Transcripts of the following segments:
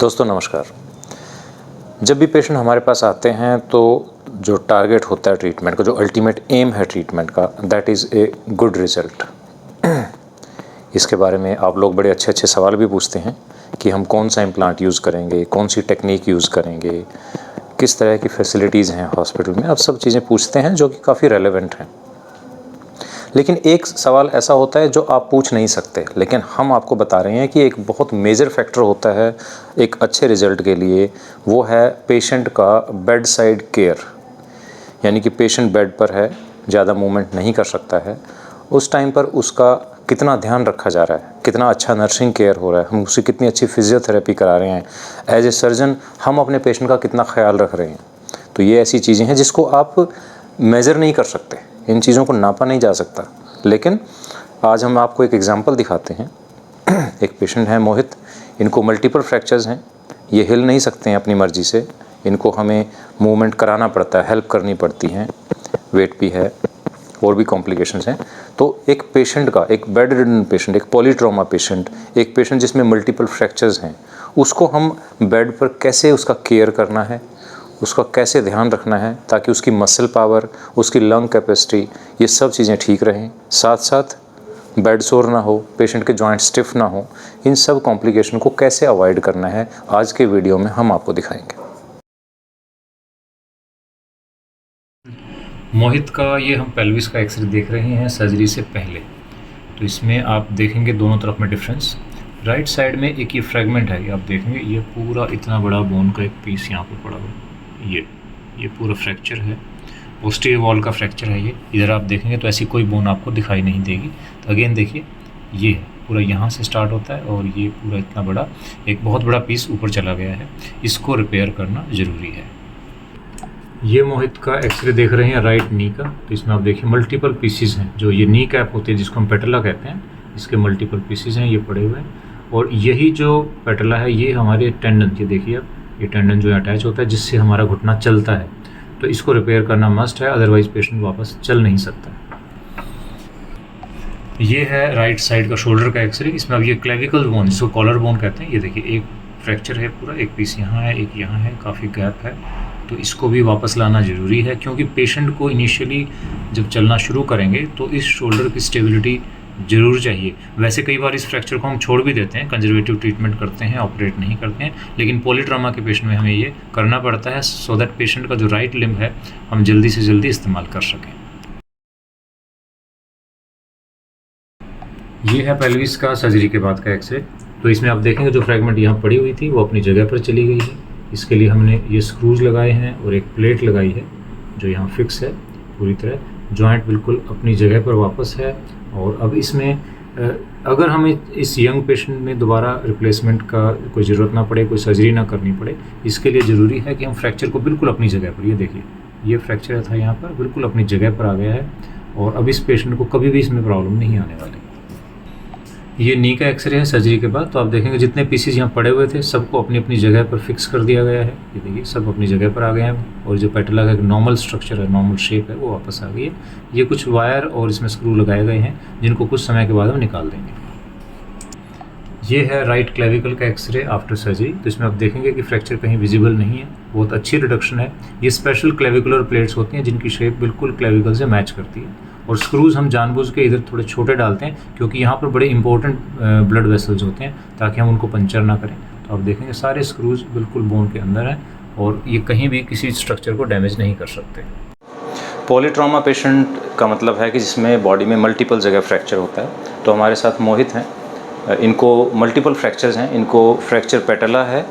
दोस्तों नमस्कार। जब भी पेशेंट हमारे पास आते हैं तो जो टारगेट होता है ट्रीटमेंट का, जो अल्टीमेट एम है ट्रीटमेंट का, that is a good result. इसके बारे में आप लोग बड़े अच्छे अच्छे सवाल भी पूछते हैं कि हम कौन सा इम्प्लांट यूज़ करेंगे, कौन सी टेक्निक यूज़ करेंगे, किस तरह की फैसिलिटीज़ हैं हॉस्पिटल में। आप सब चीज़ें पूछते हैं जो कि काफ़ी रेलेवेंट हैं। लेकिन एक सवाल ऐसा होता है जो आप पूछ नहीं सकते, लेकिन हम आपको बता रहे हैं कि एक बहुत मेजर फैक्टर होता है एक अच्छे रिज़ल्ट के लिए, वो है पेशेंट का बेड साइड केयर। यानी कि पेशेंट बेड पर है, ज़्यादा मूवमेंट नहीं कर सकता है, उस टाइम पर उसका कितना ध्यान रखा जा रहा है, कितना अच्छा नर्सिंग केयर हो रहा है, हम उसे कितनी अच्छी फिजियोथेरेपी करा रहे हैं, एज ए सर्जन हम अपने पेशेंट का कितना ख्याल रख रहे हैं। तो ये ऐसी चीज़ें हैं जिसको आप मेज़र नहीं कर सकते, इन चीज़ों को नापा नहीं जा सकता। लेकिन आज हम आपको एक एग्जांपल दिखाते हैं। एक पेशेंट है मोहित, इनको मल्टीपल फ्रैक्चर्स हैं, ये हिल नहीं सकते हैं अपनी मर्ज़ी से, इनको हमें मूवमेंट कराना पड़ता है, हेल्प करनी पड़ती है, वेट भी है, और भी कॉम्प्लिकेशंस हैं। तो एक पेशेंट का, एक बेड रिडन पेशेंट, एक पॉलीट्रॉमा पेशेंट, एक पेशेंट जिसमें मल्टीपल फ्रैक्चर्स हैं, उसको हम बेड पर कैसे उसका केयर करना है, उसका कैसे ध्यान रखना है ताकि उसकी मसल पावर, उसकी लंग कैपेसिटी, ये सब चीज़ें ठीक रहें, साथ साथ बेड सोर ना हो, पेशेंट के जॉइंट स्टिफ ना हो, इन सब कॉम्प्लिकेशन को कैसे अवॉइड करना है आज के वीडियो में हम आपको दिखाएंगे। मोहित का ये हम पेल्विस का एक्सरे देख रहे हैं सर्जरी से पहले। तो इसमें आप देखेंगे दोनों तरफ में डिफरेंस। राइट साइड में एक ये फ्रेगमेंट है, ये आप देखेंगे, ये पूरा इतना बड़ा बोन का एक पीस यहाँ पे पड़ा हुआ है। ये पूरा फ्रैक्चर है, पोस्टीरियर वॉल का फ्रैक्चर है ये। इधर आप देखेंगे तो ऐसी कोई बोन आपको दिखाई नहीं देगी। तो अगेन देखिए, ये पूरा यहाँ से स्टार्ट होता है और ये पूरा इतना बड़ा एक बहुत बड़ा पीस ऊपर चला गया है। इसको रिपेयर करना ज़रूरी है। ये मोहित का एक्सरे देख रहे हैं राइट नी का। तो इसमें आप देखिए मल्टीपल पीसीज हैं, जो ये नी कैप होती है जिसको हम पेटला कहते हैं, इसके मल्टीपल पीसीज हैं, ये पड़े हुए हैं। और यही जो पेटला है ये हमारे टेंडन, ये देखिए आप, ये टेंडन जो अटैच होता है जिससे हमारा घुटना चलता है। तो इसको रिपेयर करना मस्ट है, अदरवाइज पेशेंट वापस चल नहीं सकता। ये है राइट साइड का शोल्डर का एक्सरे। इसमें अब ये क्लेविकल बोन, जिसको कॉलर बोन कहते हैं, ये देखिए एक फ्रैक्चर है पूरा, एक पीस यहाँ है, एक यहाँ है, काफ़ी गैप है। तो इसको भी वापस लाना ज़रूरी है, क्योंकि पेशेंट को इनिशियली जब चलना शुरू करेंगे तो इस शोल्डर की स्टेबिलिटी ज़रूर चाहिए। वैसे कई बार इस फ्रैक्चर को हम छोड़ भी देते हैं, कंजर्वेटिव ट्रीटमेंट करते हैं, ऑपरेट नहीं करते हैं, लेकिन पॉलीट्रामा के पेशेंट में हमें ये करना पड़ता है सो दैट पेशेंट का जो राइट लिम्ब है हम जल्दी से जल्दी इस्तेमाल कर सकें। ये है पेल्विस का सर्जरी के बाद का एक्सरे। तो इसमें आप देखेंगे जो फ्रैगमेंट यहाँ पड़ी हुई थी वो अपनी जगह पर चली गई है। इसके लिए हमने ये स्क्रूज लगाए हैं और एक प्लेट लगाई है जो यहाँ फिक्स है पूरी तरह। जॉइंट बिल्कुल अपनी जगह पर वापस है। और अब इसमें अगर हमें इस यंग पेशेंट में दोबारा रिप्लेसमेंट का कोई ज़रूरत ना पड़े, कोई सर्जरी ना करनी पड़े, इसके लिए ज़रूरी है कि हम फ्रैक्चर को बिल्कुल अपनी जगह पर, ये देखिए ये फ्रैक्चर था यहाँ पर, बिल्कुल अपनी जगह पर आ गया है। और अब इस पेशेंट को कभी भी इसमें प्रॉब्लम नहीं आने वाली। ये नी का एक्सरे है सर्जरी के बाद। तो आप देखेंगे जितने पीसेस यहाँ पड़े हुए थे सबको अपनी अपनी जगह पर फिक्स कर दिया गया है। ये देखिए सब अपनी जगह पर आ गए हैं और जो पेटला का एक नॉर्मल स्ट्रक्चर है, नॉर्मल शेप है, वो वापस आ गई है। ये कुछ वायर और इसमें स्क्रू लगाए गए हैं जिनको कुछ समय के बाद हम निकाल देंगे। ये है राइट क्लेविकल का एक्सरे आफ्टर सर्जरी। तो इसमें आप देखेंगे कि फ्रैक्चर कहीं विजिबल नहीं है, बहुत अच्छी रिडक्शन है। ये स्पेशल क्लेविकुलर प्लेट्स होती हैं जिनकी शेप बिल्कुल क्लेविकल से मैच करती है। और स्क्रूज़ हम जानबूझ के इधर थोड़े छोटे डालते हैं क्योंकि यहाँ पर बड़े इंपॉर्टेंट ब्लड वेसल्स होते हैं, ताकि हम उनको पंचर ना करें। तो आप देखेंगे सारे स्क्रूज़ बिल्कुल बोन के अंदर हैं और ये कहीं भी किसी स्ट्रक्चर को डैमेज नहीं कर सकते। पॉलीट्रॉमा पेशेंट का मतलब है कि जिसमें बॉडी में मल्टीपल जगह फ्रैक्चर होता है। तो हमारे साथ मोहित हैं, इनको मल्टीपल फ्रैक्चर्स हैं। इनको फ्रैक्चर पेटला है,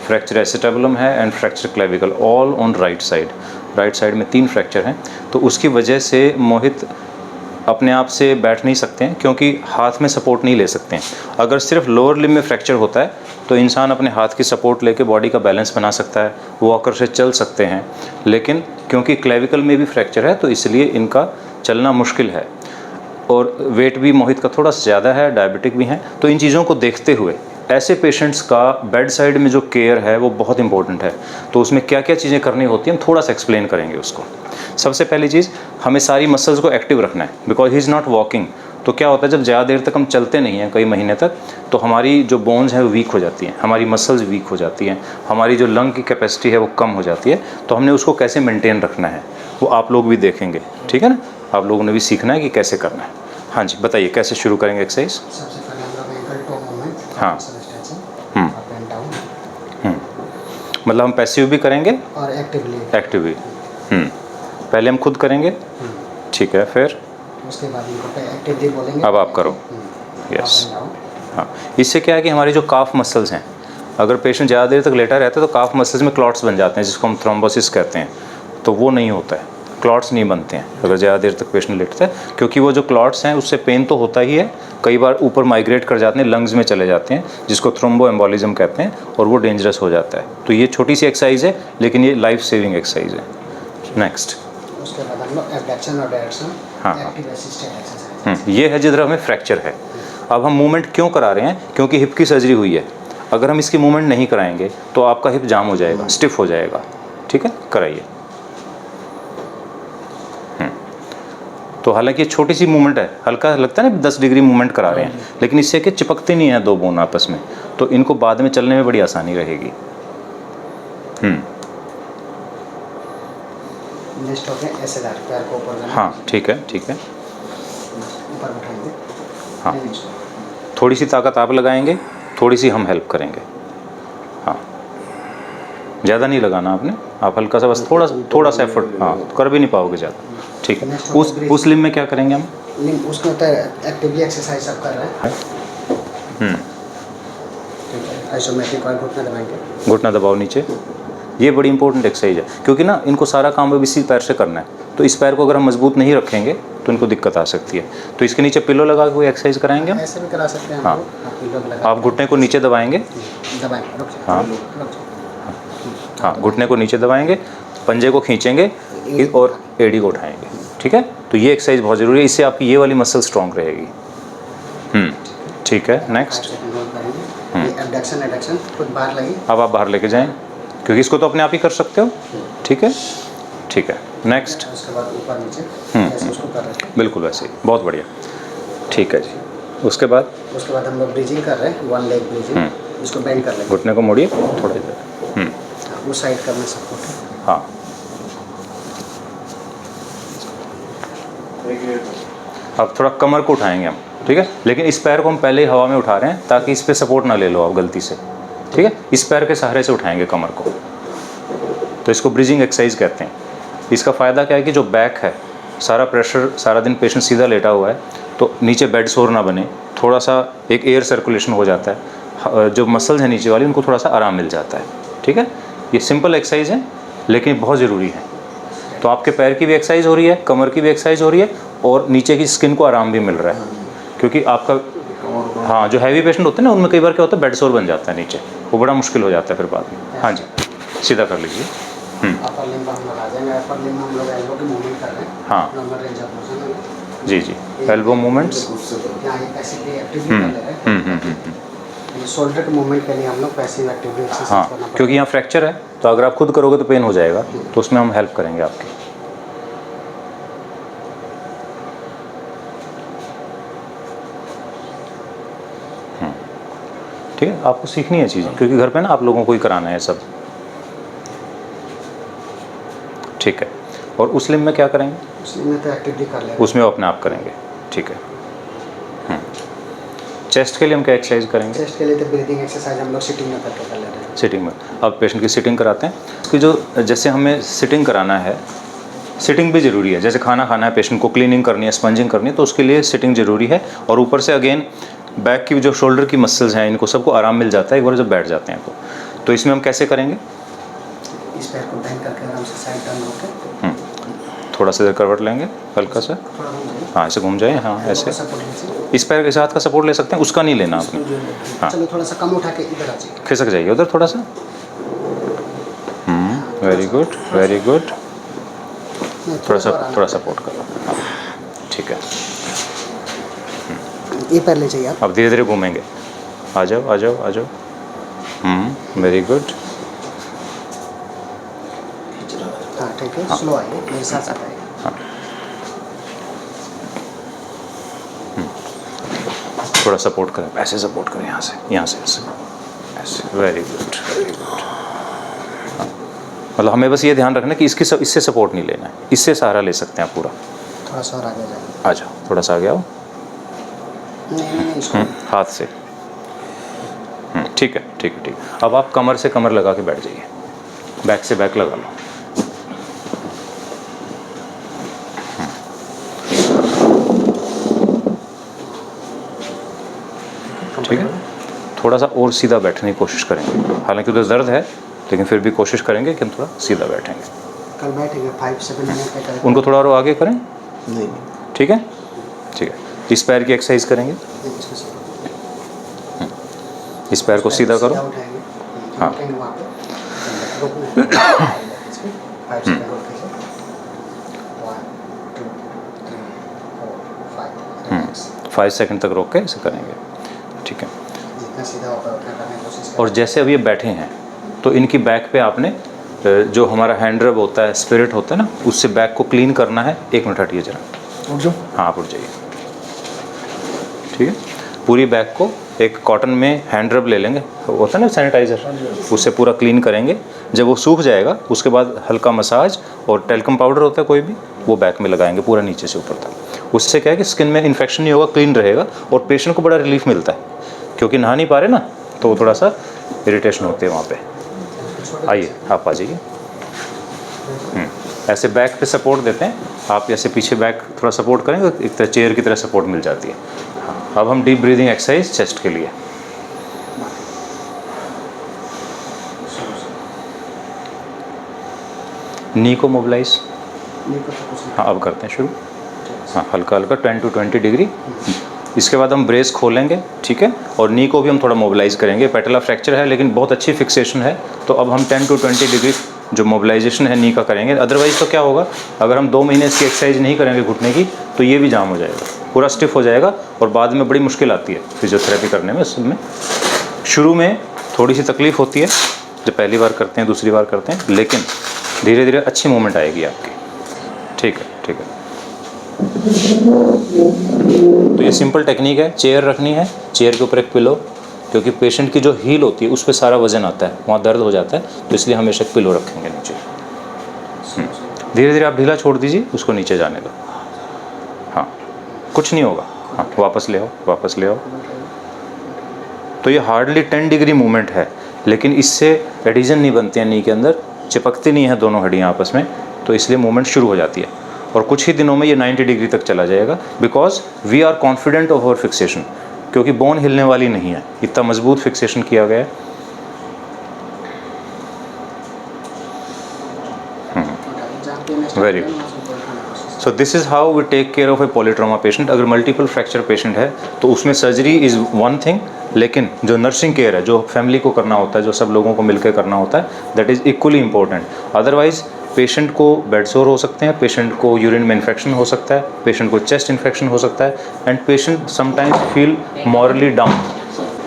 फ्रैक्चर एसिटेबुलम है and fracture clavicle, all on right side. Right side में 3 फ्रैक्चर हैं। तो उसकी वजह से मोहित अपने आप से बैठ नहीं सकते हैं, क्योंकि हाथ में सपोर्ट नहीं ले सकते हैं। अगर सिर्फ लोअर लिम्ब में फ्रैक्चर होता है तो इंसान अपने हाथ की सपोर्ट लेके बॉडी का बैलेंस बना सकता है, वॉकर से चल सकते हैं। लेकिन क्योंकि क्लेविकल में भी फ्रैक्चर है तो इसलिए इनका चलना मुश्किल है। और वेट भी मोहित का थोड़ा ज़्यादा है, डायबिटिक भी हैं। तो इन चीज़ों को देखते हुए ऐसे पेशेंट्स का बेड साइड में जो केयर है वो बहुत इंपॉर्टेंट है। तो उसमें क्या क्या चीज़ें करनी होती हैं हम थोड़ा सा एक्सप्लेन करेंगे उसको। सबसे पहली चीज़, हमें सारी मसल्स को एक्टिव रखना है, because he is not walking. तो क्या होता है जब ज़्यादा देर तक हम चलते नहीं हैं कई महीने तक, तो हमारी जो बोन्स हैं वो वीक हो जाती हैं, हमारी मसल्स वीक हो जाती हैं, हमारी जो लंग की कैपेसिटी है वो कम हो जाती है। तो हमने उसको कैसे मेंटेन रखना है वो आप लोग भी देखेंगे, ठीक है ना। आप लोगों ने भी सीखना है कि कैसे करना है। हाँ जी, बताइए कैसे शुरू करेंगे एक्सरसाइज। सबसे पहले हम लोग एंकल टो मूवमेंट, हाँ। स्ट्रेचिंग, अप एंड डाउन, मतलब हम पैसिव भी करेंगे और एक्टिवली। एक्टिव भी। पहले हम खुद करेंगे, ठीक है, फिर उसके बाद इनको एक्टिवली बोलेंगे। अब आप करो। यस। हाँ, इससे क्या है कि हमारी जो काफ मसल्स हैं, अगर पेशेंट ज़्यादा देर तक लेटा रहता है तो काफ मसल्स में क्लॉट्स बन जाते हैं जिसको हम थ्रोम्बोसिस कहते हैं, तो वो नहीं होता है, क्लॉट्स नहीं बनते हैं अगर ज़्यादा देर तक पेशेंट लेटता है, क्योंकि वो जो क्लॉट्स हैं उससे पेन तो होता ही है, कई बार ऊपर माइग्रेट कर जाते हैं, लंग्स में चले जाते हैं जिसको थ्रोम्बो एम्बोलिज्म कहते हैं, और वो डेंजरस हो जाता है। तो ये छोटी सी एक्सरसाइज है लेकिन ये लाइफ सेविंग एक्सरसाइज है। नेक्स्ट, उसके बाद हम लोग एबडक्शन और डायरेक्शन, हाँ। Active assisted exercise. ये है जिधर हमें फ्रैक्चर है। अब हम मूवमेंट क्यों करा रहे हैं, क्योंकि हिप की सर्जरी हुई है। अगर हम इसकी मूवमेंट नहीं कराएंगे तो आपका हिप जाम हो जाएगा, स्टिफ हो जाएगा, ठीक है, कराइए। तो हालांकि ये छोटी सी मूवमेंट है, हल्का लगता है ना 10 डिग्री मूवमेंट करा रहे हैं, लेकिन इससे कि चिपकते नहीं हैं दो बोन आपस में, तो इनको बाद में चलने में बड़ी आसानी रहेगी। नेक्स्ट हो गया एसएलआर, पैर को ऊपर करना। हाँ, ठीक है, ठीक है। ऊपर उठाएंगे। हाँ, थोड़ी सी ताकत आप लगाएंगे, थोड़ी सी हम हेल्प करेंगे। हाँ, ज़्यादा नहीं लगाना आपने, आप हल्का सा, बस थोड़ा सा एफर्ट, हाँ, कर भी नहीं पाओगे ज़्यादा, ठीक है। उस लिम्ब में क्या करेंगे हम, लिम्ब उसमें होता है एक्टिवली एक्सरसाइज सब कर रहे हैं। ठीक है, आइसोमेट्रिक और घुटना दबाएंगे। घुटना दबाओ नीचे, ये बड़ी इंपॉर्टेंट एक्सरसाइज है, क्योंकि ना इनको सारा काम अब इसी पैर से करना है, तो इस पैर को अगर हम मजबूत नहीं रखेंगे तो इनको दिक्कत आ सकती है। तो इसके नीचे पिलो लगा के कोई एक्सरसाइज कराएंगे हम। ऐसे भी करा सकते हैं। हाँ, आप घुटने को नीचे दबाएंगे, दबाएंगे, रुक जाओ, हाँ। रुक जाओ। हाँ, घुटने को नीचे दबाएंगे, पंजे को खींचेंगे और एडी को उठाएंगे, ठीक है। तो ये एक्सरसाइज बहुत ज़रूरी है, इससे आपकी ये वाली मसल स्ट्रॉन्ग रहेगी। ठीक है, नेक्स्ट। एबडक्शन एडक्शन खुद बाहर लगी। अब आप बाहर लेके जाएं, क्योंकि इसको तो अपने आप ही कर सकते हो, ठीक है, ठीक है। नेक्स्ट, उसके बाद ऊपर नीचे ऐसे उसको कर रहे हैं। बिल्कुल वैसे ही, बहुत बढ़िया, ठीक है जी। उसके बाद हम लोग ब्रीजिंग कर रहे हैं, वन लेग ब्रीजिंग। इसको बेंड कर लेंगे, घुटने को मोड़िए थोड़ा इधर। उस साइड का में सपोर्ट है। हाँ, अब थोड़ा कमर को उठाएंगे हम, ठीक है, लेकिन इस पैर को हम पहले ही हवा में उठा रहे हैं ताकि इस पे सपोर्ट ना ले लो आप गलती से, ठीक है। इस पैर के सहारे से उठाएंगे कमर को, तो इसको ब्रीजिंग एक्सरसाइज कहते हैं। इसका फ़ायदा क्या है कि जो बैक है, सारा प्रेशर, सारा दिन पेशेंट सीधा लेटा हुआ है, तो नीचे बेड सोर ना बने, थोड़ा सा एक एयर सर्कुलेशन हो जाता है, जो मसल्स हैं नीचे वाली उनको थोड़ा सा आराम मिल जाता है, ठीक है। ये सिंपल एक्सरसाइज है लेकिन बहुत ज़रूरी है। तो आपके पैर की भी एक्सरसाइज हो रही है, कमर की भी एक्सरसाइज हो रही है, और नीचे की स्किन को आराम भी मिल रहा है, क्योंकि आपका, हाँ, जो हैवी पेशेंट होते हैं ना उनमें कई बार क्या होता है, बेड सोर बन जाता है नीचे, वो बड़ा मुश्किल हो जाता है फिर बाद में। हाँ जी, सीधा कर लीजिए। अपर लिम्ब हम लोग आ जाएंगे। अपर लिम्ब हम लोग एल्बो की मूवमेंट कर रहे हैं। हाँ, नॉर्मल रेंज ऑफ मोशन है। जी जी, एल्बो मूवमेंट्स। यहाँ ये पैसिवली एक्टिवली कर ले रहे हैं। ये शोल्डर के मूवमेंट के लिए हम लोग पैसिव एक्टिवली एक्सरसाइज हाँ, करना पड़ेगा, क्योंकि यहाँ फ्रैक्चर है, तो अगर आप खुद करोगे तो पेन हो जाएगा, तो उसमें हम हेल्प करेंगे आपकी। ठीक है, आपको सीखनी है चीज़ें, क्योंकि घर पे ना आप लोगों को ही कराना है सब, ठीक है। और उस लिम्ब में क्या करेंगे, उसमें तो एक्टिवली कर ले रहे हैं। उसमें वो अपने आप करेंगे, ठीक है। चेस्ट के लिए हम क्या एक्सरसाइज करेंगे, चेस्ट के लिए तो ब्रीदिंग एक्सरसाइज हम लोग सिटिंग में करके कर ले रहे हैं। सिटिंग में। अब पेशेंट की सिटिंग कराते हैं, उसकी जो, जैसे हमें सिटिंग कराना है, सिटिंग भी ज़रूरी है। जैसे खाना खाना है, पेशेंट को क्लीनिंग करनी है, स्पंजिंग करनी है, तो उसके लिए सिटिंग ज़रूरी है। और ऊपर से अगेन बैक की जो शोल्डर की मसल्स हैं, इनको सबको आराम मिल जाता है एक बार जब बैठ जाते हैं तो इसमें हम कैसे करेंगे, इस पैर को बेंड करके आराम से साइड टर्न होकर थोड़ा सा करवट लेंगे, हल्का सा, थोड़ा घूम जाइए। हाँ, ऐसे घूम जाए, हाँ, ऐसे। सपोर्ट लीजिए। इस पैर के हाथ का सपोर्ट ले सकते हैं, उसका नहीं लेना आपने। हाँ, चलो थोड़ा सा कम उठा के इधर आ जाइए। खिसक जाइए उधर थोड़ा सा। Very good, very good. थोड़ा सपोर्ट करो, हाँ, ठीक है। ये पैर ले जाइए आप। अब धीरे धीरे घूमेंगे, आ जाओ आ जाओ आ जाओ। Very good. हाँ, ठीक है, स्लो आइए, मेरे साथ आइए। हाँ, थोड़ा सपोर्ट करें, ऐसे सपोर्ट करें, यहाँ से ऐसे, वेरी गुड वेरी गुड। मतलब हमें बस ये ध्यान रखना कि इससे सपोर्ट नहीं लेना है, इससे सहारा ले सकते हैं आप पूरा। थोड़ा सा और आगे जाएंगे। आ जाओ, थोड़ा सा आगे आओ, नहीं इसको हाथ से। ठीक है ठीक है ठीक है। अब आप कमर से कमर लगा के बैठ जाइए, बैक से बैक लगा लो। ठीक है, थोड़ा सा और सीधा बैठने की कोशिश करेंगे, हालांकि उधर दर्द है लेकिन फिर भी कोशिश करेंगे कि हम थोड़ा सीधा बैठेंगे। कल बैठेंगे 5-7 मिनट तक करेंगे। उनको थोड़ा और आगे करें, नहीं ठीक है ठीक है। इस पैर की एक्सरसाइज करेंगे, इसको सीधा इस पैर को सीधा करो। उठाएंगे। हाँ। रुकेंगे वहाँ पे। रुकना है। 5 सेकंड रुक के 1 2 3 4 5 रिलैक्स। 5 सेकंड तक रोक के इसे करेंगे, ठीक है। जितना सीधा होगा उतना करने की कोशिश और जैसे अब ये बैठे हैं तो इनकी बैक पे आपने जो हमारा हैंड रब होता है, स्पिरिट होता है ना, उससे बैक को क्लीन करना है। 1 मिनट हटिए जरा, उठ जाओ। हाँ आप उठ जाइए, ठीक है। पूरी बैक को एक कॉटन में हैंड रब ले लेंगे, होता है ना सैनिटाइज़र, उससे पूरा क्लीन करेंगे। जब वो सूख जाएगा उसके बाद हल्का मसाज और टेल्कम पाउडर होता है कोई भी, वो बैक में लगाएंगे पूरा नीचे से ऊपर तक। उससे क्या है कि स्किन में इन्फेक्शन नहीं होगा, क्लीन रहेगा और पेशेंट को बड़ा रिलीफ मिलता है, क्योंकि नहा नहीं पा रहे ना तो वो थोड़ा सा इरिटेशन होती है वहाँ पे। आइए आप आ जाइए। ऐसे बैक पे सपोर्ट देते हैं आप, ऐसे पीछे बैक थोड़ा सपोर्ट करेंगे, एक तरह चेयर की तरह सपोर्ट मिल जाती है। हाँ, अब हम डीप ब्रीदिंग एक्सरसाइज चेस्ट के लिए। नी को मोबिलाइज, हाँ अब करते हैं शुरू। हाँ हल्का हल्का 10 to 20 डिग्री। इसके बाद हम ब्रेस खोलेंगे, ठीक है, और नी को भी हम थोड़ा मोबिलाइज करेंगे। पेटला फ्रैक्चर है लेकिन बहुत अच्छी फिक्सेशन है, तो अब हम 10 to 20 डिग्री जो मोबिलाइजेशन है नी का करेंगे। अदरवाइज़ तो क्या होगा, अगर हम 2 महीने इसकी एक्सरसाइज नहीं करेंगे घुटने की तो ये भी जाम हो जाएगा, पूरा स्टिफ हो जाएगा और बाद में बड़ी मुश्किल आती है फिजियोथेरेपी करने में। असल में शुरू में थोड़ी सी तकलीफ़ होती है जब पहली बार करते हैं, दूसरी बार करते हैं, लेकिन धीरे धीरे अच्छी मूवमेंट आएगी आपकी। ठीक है ठीक है। तो ये सिंपल टेक्निक है, चेयर रखनी है, चेयर के ऊपर एक पिलो, क्योंकि पेशेंट की जो हील होती है उस पर सारा वजन आता है, वहाँ दर्द हो जाता है, तो इसलिए हमेशा पिलो रखेंगे नीचे। धीरे धीरे आप ढीला छोड़ दीजिए, उसको नीचे जाने दो। हाँ कुछ नहीं होगा, हाँ वापस ले आओ, वापस ले आओ। तो ये हार्डली 10 डिग्री मूवमेंट है, लेकिन इससे एडिजन नहीं बनती है नी के अंदर, चिपकती नहीं है दोनों हड्डियाँ आपस में, तो इसलिए मूवमेंट शुरू हो जाती है। और कुछ ही दिनों में ये 90 डिग्री तक चला जाएगा, because we are confident of our fixation, क्योंकि बोन हिलने वाली नहीं है, इतना मजबूत फिक्सेशन किया गया है। Very good. So this is how we take care of a polytrauma patient. अगर मल्टीपल फ्रैक्चर पेशेंट है तो उसमें सर्जरी इज़ वन थिंग, लेकिन जो नर्सिंग केयर है, जो फैमिली को करना होता है, जो सब लोगों को मिलकर करना होता है, that is equally important. Otherwise patient को बेड सोर हो सकते हैं, पेशेंट को यूरिन में इन्फेक्शन हो सकता है, पेशेंट को चेस्ट इन्फेक्शन हो सकता है, and patient sometimes feel morally down,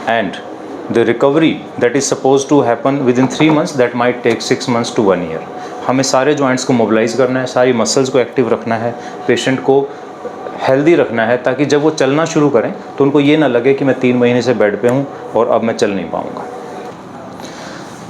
and the recovery that is suppose to happen with in 3 months that might take 6 months to 1 year। हमें सारे जॉइंट्स को मोबिलाइज करना है, सारी मसल्स को एक्टिव रखना है, पेशेंट को हेल्दी रखना है, ताकि जब वो चलना शुरू करें तो उनको ये ना लगे कि मैं 3 महीने से बेड पे हूँ और अब मैं चल नहीं पाऊँगा।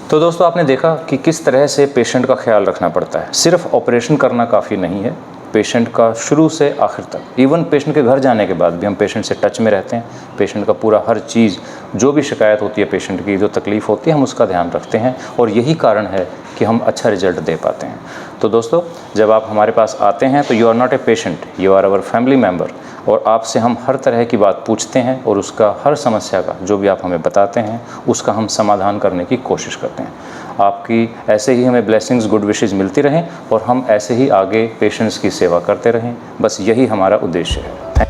तो दोस्तों आपने देखा कि किस तरह से पेशेंट का ख्याल रखना पड़ता है। सिर्फ ऑपरेशन करना काफ़ी नहीं है, पेशेंट का शुरू से आखिर तक, इवन पेशेंट के घर जाने के बाद भी हम पेशेंट से टच में रहते हैं। पेशेंट का पूरा हर चीज़, जो भी शिकायत होती है पेशेंट की, जो तकलीफ़ होती है, हम उसका ध्यान रखते हैं, और यही कारण है कि हम अच्छा रिजल्ट दे पाते हैं। तो दोस्तों जब आप हमारे पास आते हैं तो you are not a patient, you are our family member, और आपसे हम हर तरह की बात पूछते हैं और उसका हर समस्या का जो भी आप हमें बताते हैं उसका हम समाधान करने की कोशिश करते हैं। आपकी ऐसे ही हमें ब्लेसिंग्स, गुड विशेज़ मिलती रहें और हम ऐसे ही आगे पेशेंट्स की सेवा करते रहें, बस यही हमारा उद्देश्य है।